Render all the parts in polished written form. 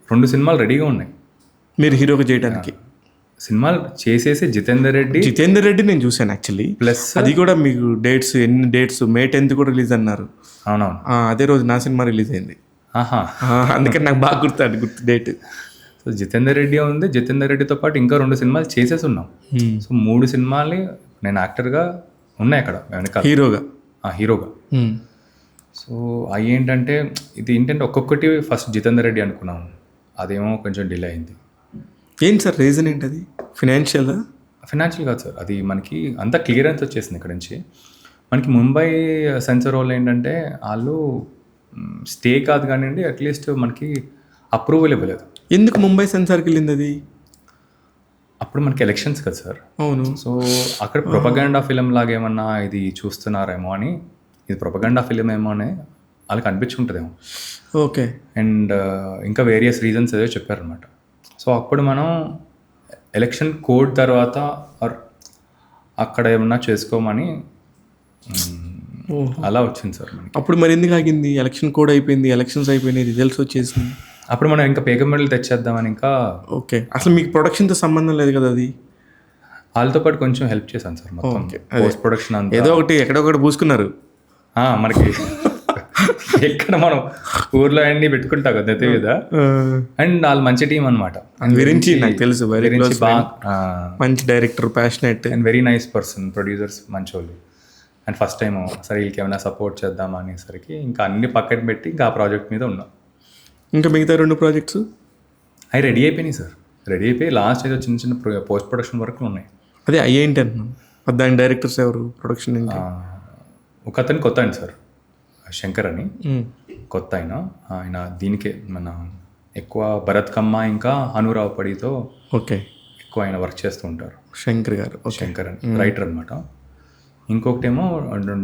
2 సినిమాలు రెడీగా ఉన్నాయి. మీరు హీరోగా చేయడానికి సినిమాలు చేసేసి జితేందర్ రెడ్డి నేను చూశాను యాక్చువల్లీ. ప్లస్ అది కూడా మీకు డేట్స్ ఎన్ని డేట్స్ May 10th కూడా రిలీజ్ అన్నారు. అవునవును, అదే రోజు నా సినిమా రిలీజ్ అయింది. ఆహా, అందుకని నాకు బాగా గుర్తు డేట్. సో జితేందర్ రెడ్డి ఉంది. జితేందర్ రెడ్డితో పాటు ఇంకా 2 సినిమాలు చేసేసి ఉన్నాం. సో 3 సినిమాలు నేను యాక్టర్గా ఉన్నాయి అక్కడ వెనకాల, హీరోగా. సో అవి ఏంటంటే ఇది ఏంటంటే ఒక్కొక్కటి ఫస్ట్ జితేందర్ రెడ్డి అనుకున్నాము, అదేమో కొంచెం డిలే అయింది. ఏంటి సార్ రీజన్ ఏంటది? ఫినాన్షియల్ కాదు సార్, అది మనకి అంతా క్లియరెన్స్ వచ్చేసింది ఇక్కడ నుంచి. మనకి ముంబై సెన్సార్ వాళ్ళు ఏంటంటే వాళ్ళు స్టే కాదు కానివ్వండి, అట్లీస్ట్ మనకి అప్రూవల్ ఇవ్వలేదు. ఎందుకు ముంబై సెన్సార్కి వెళ్ళింది అది? అప్పుడు మనకి ఎలక్షన్స్ కదా సార్. అవును. సో అక్కడ ప్రొపగండా ఫిలిం లాగా ఏమన్నా ఇది చూస్తున్నారేమో అని, ఇది ప్రొపగండా ఫిలిం ఏమో అని వాళ్ళకి అనిపించుకుంటుందేమో. ఓకే. అండ్ ఇంకా వేరియస్ రీజన్స్ ఏదో చెప్పారనమాట. సో అప్పుడు మనం ఎలక్షన్ కోడ్ తర్వాత అక్కడ ఏమన్నా చేసుకోమని అలా వచ్చింది సార్ మనకి. అప్పుడు మరి ఎందుకు ఆగింది? ఎలక్షన్ కోడ్ అయిపోయింది, ఎలక్షన్స్ అయిపోయినాయి, రిజల్ట్స్ వచ్చేసింది. అప్పుడు మనం ఇంకా పేగ మెడల్ తెచ్చేద్దామని ఇంకా. ఓకే. అసలు మీకు ప్రొడక్షన్తో సంబంధం లేదు కదా అది? వాళ్ళతో పాటు కొంచెం హెల్ప్ చేశాను సార్, మొత్తం పోస్ట్ ప్రొడక్షన్ అంతా. ఏదో ఒకటి ఎక్కడొకటి పూసుకున్నారు మనకి. ఎక్కడ మనం ఊర్లో అన్ని పెట్టుకుంటాం కదా కదా. అండ్ వాళ్ళు మంచి టీం అనమాట. గురించి నాకు తెలుసు, మంచి director, passionate and very nice person. Producers మంచి వాళ్ళు. అండ్ ఫస్ట్ టైం సరే వీళ్ళకి ఏమైనా సపోర్ట్ చేద్దాం అనేసరికి ఇంకా అన్ని పక్కన పెట్టి ఇంకా ఆ ప్రాజెక్ట్ మీద ఉన్నాం. ఇంకా మిగతా 2 ప్రాజెక్ట్స్ అవి రెడీ అయిపోయినాయి సార్. రెడీ అయిపోయి లాస్ట్ ఏదో చిన్న చిన్న పోస్ట్ ప్రొడక్షన్ వర్క్ ఉన్నాయి. అదే అయ్యేంటి అంటున్నాను. దాని డైరెక్టర్స్ ఎవరు? ప్రొడక్షన్ ఒక అతను కొత్త ఆయన సార్, శంకర్ అని కొత్త ఆయన దీనికే మన ఎక్కువ భరత్ కమ్మ ఇంకా హనురావు పడితో ఓకే ఎక్కువ ఆయన వర్క్ చేస్తూ ఉంటారు. శంకర్ గారు, శంకర్ అని రైటర్ అనమాట. ఇంకొకటేమో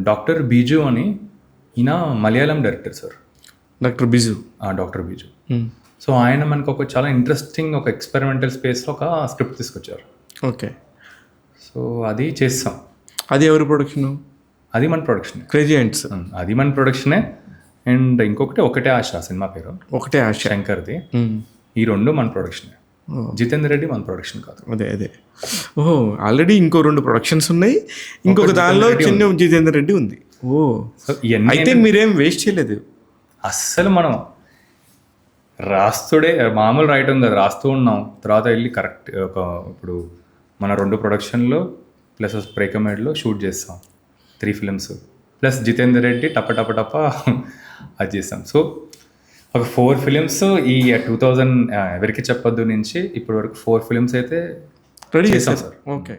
డాక్టర్ బీజు అని, ఈయన Malayalam director sir. Doctor Biju. So ఆయన మనకు ఒక చాలా ఇంట్రెస్టింగ్ ఒక ఎక్స్పెరిమెంటల్ స్పేస్లో ఒక స్క్రిప్ట్ తీసుకొచ్చారు. ఓకే. సో అది చేస్తాం. అది ఎవరి ప్రొడక్షన్? అది మన ప్రొడక్షన్. క్రేజీ హ్యాండ్స్ అది మన ప్రొడక్షనే. అండ్ ఇంకొకటి ఒకటే ఆశ సినిమా పేరు. ఒకటే ఆశ శంకర్ది. ఈ 2 మన ప్రొడక్షనే. జితేందర్ రెడ్డి మన ప్రొడక్షన్ కాదు. అదే ఓహో, ఆల్రెడీ ఇంకో 2 ప్రొడక్షన్స్ ఉన్నాయి. ఇంకొక దానిలో చిన్న జితేందర్ రెడ్డి ఉంది. అయితే మీరేం వేస్ట్ చేయలేదు అస్సలు. మనం రాస్తుడే మామూలు రాయటం కదా, రాస్తూ ఉన్నాం. తర్వాత వెళ్ళి కరెక్ట్ ఇప్పుడు మన 2 ప్రొడక్షన్లో ప్లస్ ప్రేకమేడ్లో షూట్ చేస్తాం 3 ఫిలిమ్స్ ప్లస్ జితేందర్ రెడ్డి టప్ప అది చేస్తాం. సో ఒక 4 ఫిలిమ్స్ ఈ 2000 ఎవరికి చెప్పొద్దు నుంచి ఇప్పటి వరకు 4 ఫిలిమ్స్ అయితే రెడీ చేస్తాం సార్. ఓకే.